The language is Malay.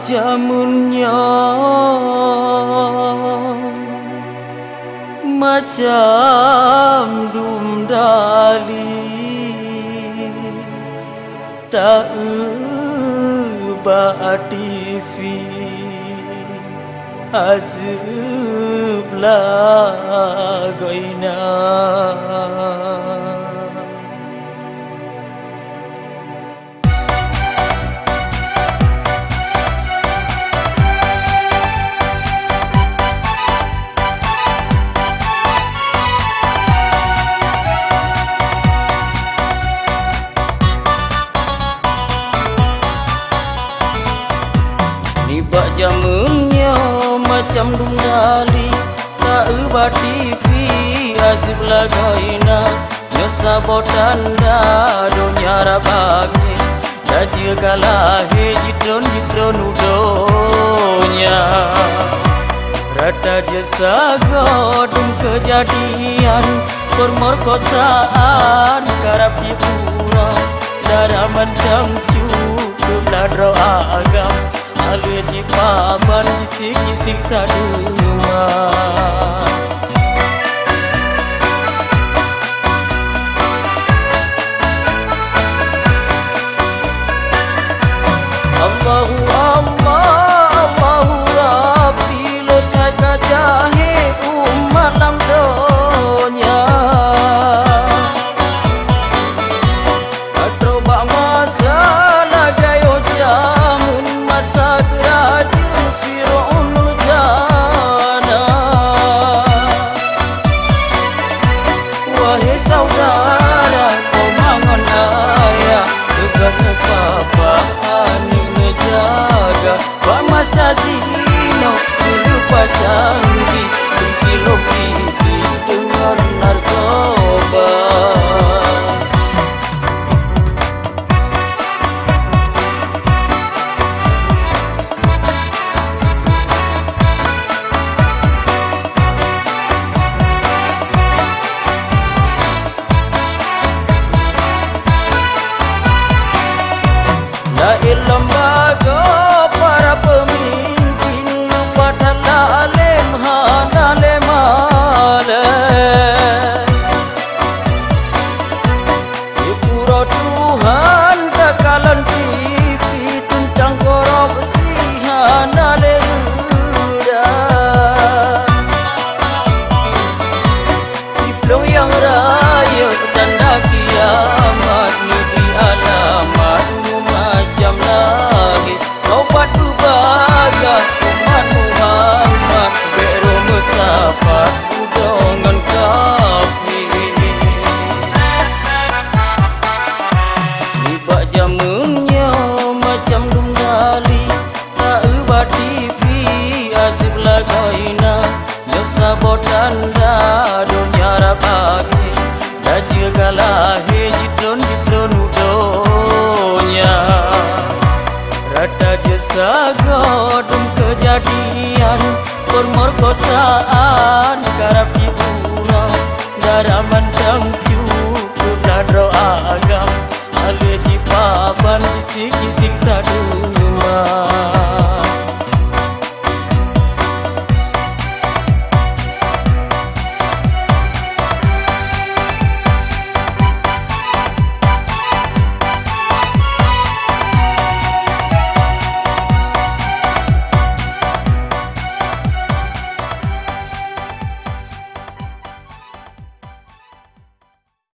jamunnya macam dumdali tak ba TV azub lagoina Nibak jamunnya macam dumdali tak ba TV azib lagoina yo sabotanda dunia rabagi da jigala he jitron udonya rata jasa godum kejadian permerkosaan karap dipura darah mendang cukup ladro agam alu di paman kisik-kisik saduma Allahu Allah Allahu Rabbi lo jaga jahe umat lam donya atroba masalah gayo jamun masa gerajun Fir'aunul jana wahai saudara kau mangon ayah dekat papa ani jaga wa masa dino dulu pacanggi filosofi dengan narkoba lembaga para pemimpin lupa dalam hanalem Ipuro Tuhan dakalan TV tentang korupsi hanalem Siplong yang raya tanda kiamat ni di alamat macam lagi kau patu baga umat Muhammad beru musafat udongan kafir nibak jamunnya macam dumdali tak ba TV azib lagoina yo sabotanda dunia rabagi da jigala he jitron udonya rata jasa godum kejadian permerkosaan